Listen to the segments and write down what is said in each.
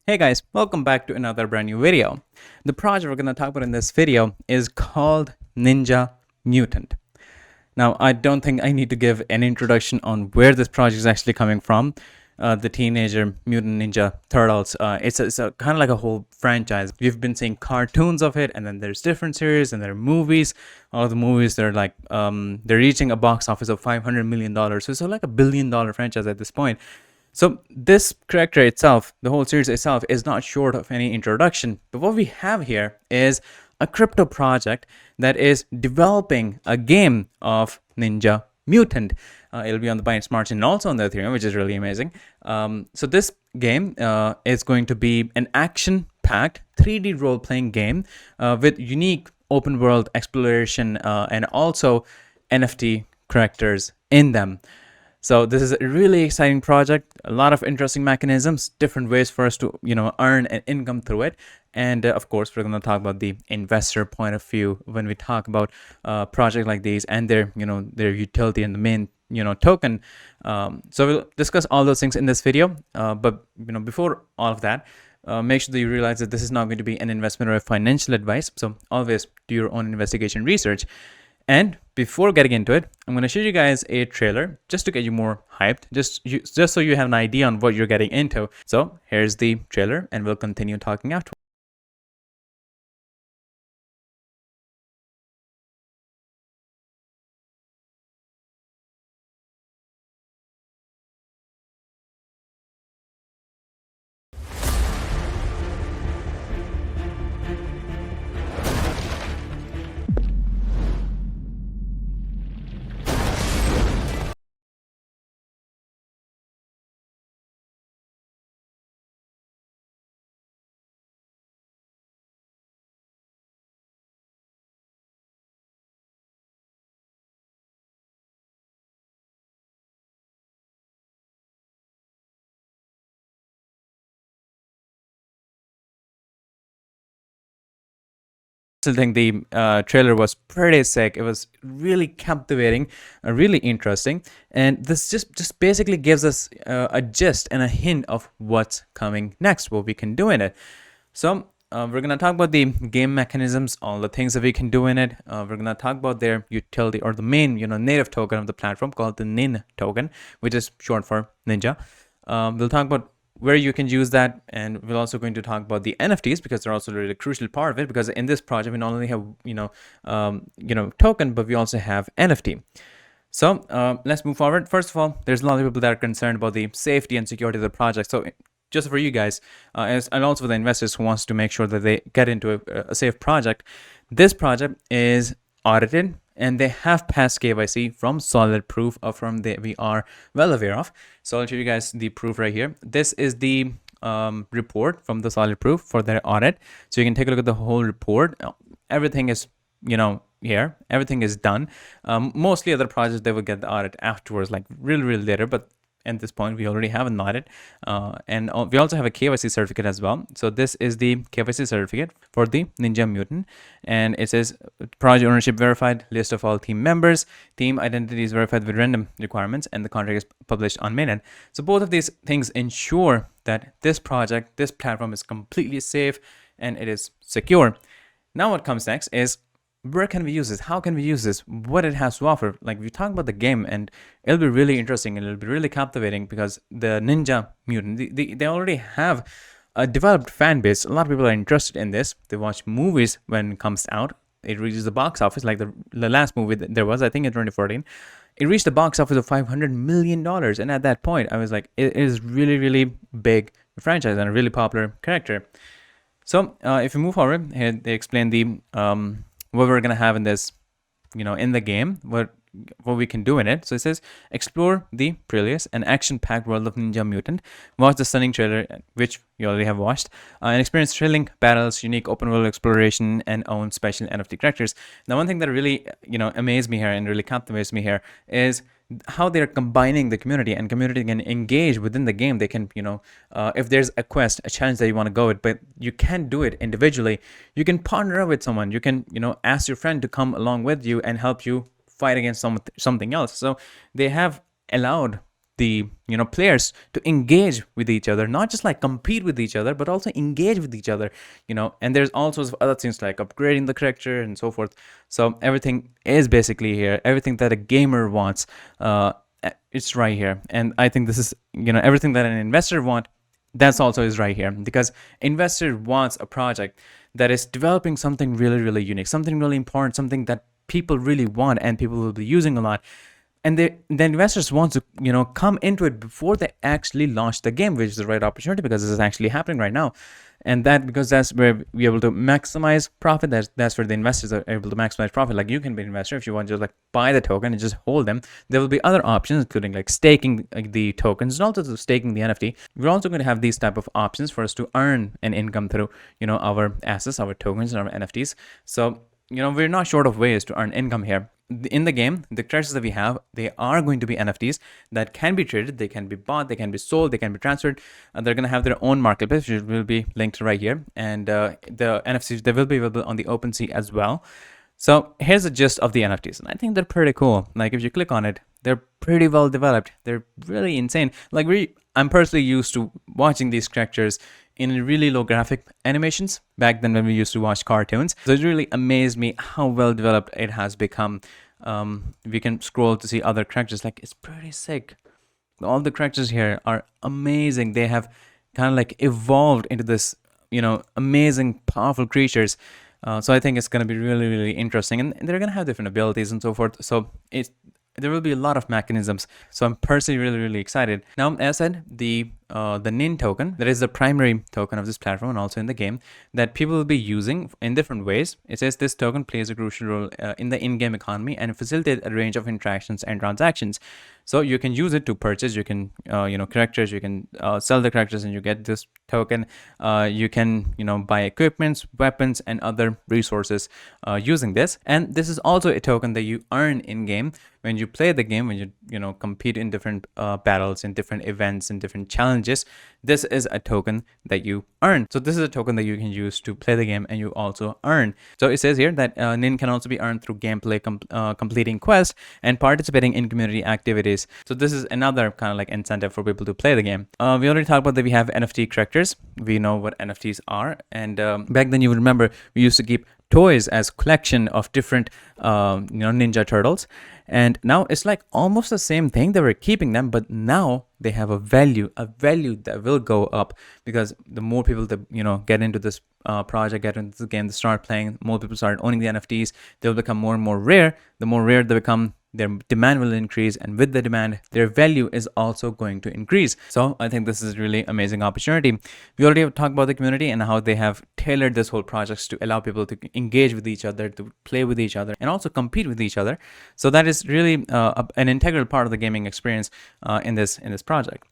Hey guys, welcome back to another brand new video. The project we're going to talk about in this video is called Ninja Mutant. Now, I don't think I need to give an introduction on where this project is actually coming from. The Teenager Mutant Ninja Turtles. It's a kind of like a whole franchise. We've been seeing cartoons of it, and then there's different series, and there are movies. All of the movies, they're like they're reaching a box office of $500 million. So it's like $1 billion franchise at this point. So this character itself, the whole series itself, is not short of any introduction. But what we have here is a crypto project that is developing a game of Ninja Mutant. It'll be on the Binance Smart Chain and also on the Ethereum, which is really amazing. So this game is going to be an action-packed 3D role-playing game with unique open-world exploration and also NFT characters in them. So this is a really exciting project, a lot of interesting mechanisms, different ways for us to, earn an income through it. And of course, we're going to talk about the investor point of view when we talk about projects like these and their utility and the main, token. So we'll discuss all those things in this video. But before all of that, make sure that you realize that this is not going to be an investment or a financial advice. So always do your own investigation research. And before getting into it, I'm going to show you guys a trailer just to get you more hyped, just so you have an idea on what you're getting into. So here's the trailer, and we'll continue talking after. Still think the trailer was pretty sick. It was really captivating, really interesting, and this just basically gives us a gist and a hint of what's coming next, what we can do in it. So we're gonna talk about the game mechanisms, all the things that we can do in it. We're gonna talk about their utility or the main, native token of the platform called the NIN token, which is short for Ninja. We'll talk about where you can use that, and we're also going to talk about the NFTs because they're also really a crucial part of it. Because in this project, we not only have token, but we also have NFT. So let's move forward. First of all, there's a lot of people that are concerned about the safety and security of the project. So just for you guys, and also for the investors who wants to make sure that they get into a safe project, this project is audited and they have passed KYC from solid proof of from the we are well aware of. So I'll show you guys the proof right here. This is the report from the solid proof for their audit. So you can take a look at the whole report. Everything is here. Everything is done. Mostly other projects, they will get the audit afterwards, like really later, but at this point we already have an audit, and we also have a KYC certificate as well. So this is the KYC certificate for the Ninja Mutant, and it says project ownership verified, list of all team members, team identities verified with random requirements, and the contract is published on mainnet. So both of these things ensure that this project, this platform is completely safe and it is secure. Now what comes next is, where can we use this? How can we use this? What it has to offer? Like, we talk about the game, and it'll be really interesting and it'll be really captivating because the Ninja Mutant, they already have a developed fan base. A lot of people are interested in this. They watch movies when it comes out. It reaches the box office, like the last movie that there was, I think in 2014. It reached the box office of $500 million. And at that point, I was like, it is really big franchise and a really popular character. So if we move forward, here they explain the what we're gonna have in this, in the game, what we can do in it. So it says, explore the brilliant and action-packed world of Ninja Mutant. Watch the stunning trailer, which you already have watched, and experience thrilling battles, unique open-world exploration, and own special NFT characters. Now, one thing that really, amazed me here and really captivates me here is how they're combining the community, and community can engage within the game. They can, if there's a quest, a challenge that you want to go with, but you can't do it individually, you can partner up with someone. You can, ask your friend to come along with you and help you fight against something else. So they have allowed the players to engage with each other, not just like compete with each other, but also engage with each other. And there's all sorts of other things like upgrading the character and so forth. So everything is basically here. Everything that a gamer wants, it's right here. And I think this is everything that an investor wants, that's also is right here, because investor wants a project that is developing something really, really unique, something really important, something that people really want and people will be using a lot. And the investors want to come into it before they actually launch the game, which is the right opportunity, because this is actually happening right now. And because that's where we're able to maximize profit. That's where the investors are able to maximize profit. Like, you can be an investor if you want to just like buy the token and just hold them. There will be other options, including like staking the tokens and also staking the NFT. We're also going to have these type of options for us to earn an income through our assets, our tokens, and our NFTs. So we're not short of ways to earn income here. In the game, the characters that we have, they are going to be NFTs that can be traded, they can be bought, they can be sold, they can be transferred. They're going to have their own marketplace, which will be linked right here. And the NFTs, they will be available on the OpenSea as well. So here's the gist of the NFTs. And I think they're pretty cool. Like, if you click on it, they're pretty well developed. They're really insane. Like, I'm personally used to watching these characters in really low graphic animations back then when we used to watch cartoons. So it really amazed me how well developed it has become. We can scroll to see other characters. Like, it's pretty sick. All the characters here are amazing. They have kind of like evolved into this, amazing, powerful creatures. So I think it's going to be really, really interesting. And they're going to have different abilities and so forth. So there will be a lot of mechanisms. So I'm personally really, really excited. Now, as I said, the NIN token, that is the primary token of this platform and also in the game, that people will be using in different ways. It says this token plays a crucial role in the in-game economy and facilitate a range of interactions and transactions. So you can use it to purchase, you can, characters, you can sell the characters and you get this token. You can, buy equipments, weapons, and other resources using this. And this is also a token that you earn in-game when you play the game, when you, compete in different battles, in different events, in different challenges. This is a token that you earn. So this is a token that you can use to play the game and you also earn. So it says here that NIN can also be earned through gameplay, completing quests, and participating in community activities. So this is another kind of like incentive for people to play the game. We already talked about that we have NFT Characters. We know what NFTs are. And back then, you would remember, we used to keep toys as collection of different Ninja Turtles. And now it's like almost the same thing. They were keeping them, but now they have a value that will go up, because the more people that get into this project, get into the game, they start playing, more people start owning the NFTs, they'll become more and more rare. The more rare they become, their demand will increase, and with the demand, their value is also going to increase. So I think this is a really amazing opportunity. We already have talked about the community and how they have tailored this whole project to allow people to engage with each other, to play with each other, and also compete with each other. So that is really an integral part of the gaming experience in this project.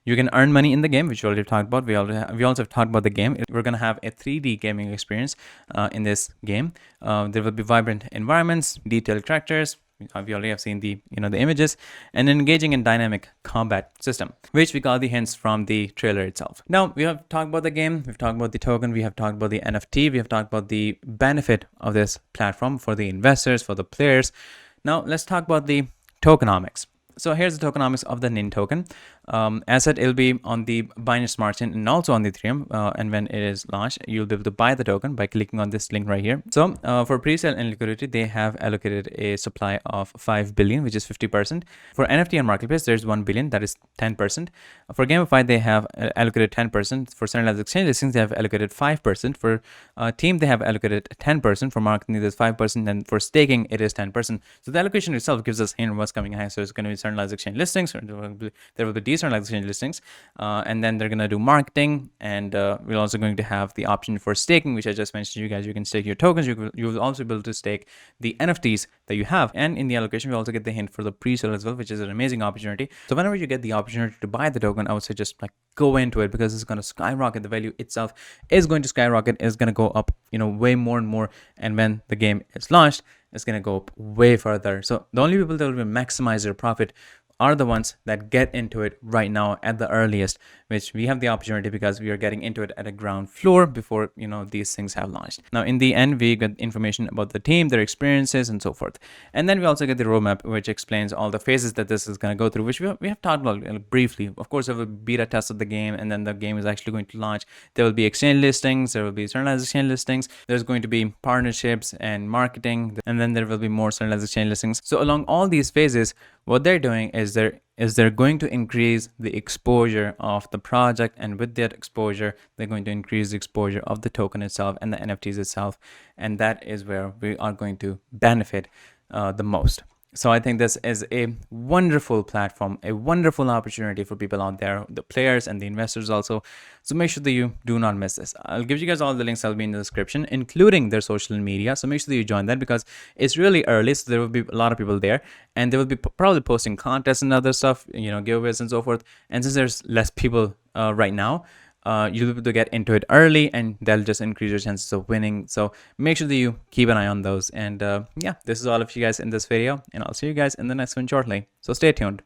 You can earn money in the game, which we already talked about. We also have talked about the game. We're going to have a 3D gaming experience in this game. There will be vibrant environments, detailed characters. We already have seen the images, and an engaging and dynamic combat system, which we got the hints from the trailer itself. Now, we have talked about the game, we've talked about the token, we have talked about the NFT, we have talked about the benefit of this platform for the investors, for the players. Now, let's talk about the tokenomics. So here's the tokenomics of the NIN token. As said, it'll be on the Binance Smart Chain and also on the Ethereum. And when it is launched, you'll be able to buy the token by clicking on this link right here. So for pre-sale and liquidity, they have allocated a supply of 5 billion, which is 50%. For NFT and marketplace, there's 1 billion, that is 10%. For Gamify, they have allocated 10%. For centralized exchange listings, they have allocated 5%. For team, they have allocated 10%. For marketing, there's 5%. And for staking, it is 10%. So the allocation itself gives us a hint of what's coming next. So it's going to be centralized exchange listings, or there will be decentralized exchange listings, and then they're going to do marketing, and we're also going to have the option for staking, which I just mentioned to you guys. You can stake your tokens. You will also be able to stake the NFTs that you have, and in the allocation we also get the hint for the pre-sale as well, which is an amazing opportunity. So whenever you get the opportunity to buy the token, I would say just like go into it, because it's going to skyrocket. The value itself is going to skyrocket, is going to go up way more and more, and when the game is launched, it's going to go up way further. So the only people that will maximize their profit are the ones that get into it right now at the earliest, which we have the opportunity because we are getting into it at a ground floor before, you know, these things have launched. Now, in the end, we get information about the team, their experiences, and so forth. And then we also get the roadmap, which explains all the phases that this is going to go through, which we have talked about briefly. Of course, there will be beta test of the game, and then the game is actually going to launch. There will be exchange listings, there will be centralized exchange listings, there's going to be partnerships and marketing, and then there will be more centralized exchange listings. So along all these phases, what they're doing is they're going to increase the exposure of the project, and with that exposure, they're going to increase the exposure of the token itself and the NFTs itself, and that is where we are going to benefit the most. So I think this is a wonderful platform, a wonderful opportunity for people out there, the players and the investors also. So make sure that you do not miss this. I'll give you guys all the links that'll be in the description, including their social media. So make sure that you join that because it's really early. So there will be a lot of people there, and they will be probably posting contests and other stuff, you know, giveaways and so forth. And since there's less people right now, you'll be able to get into it early, and that'll just increase your chances of winning. So make sure that you keep an eye on those. And yeah, this is all of you guys in this video, and I'll see you guys in the next one shortly. So stay tuned.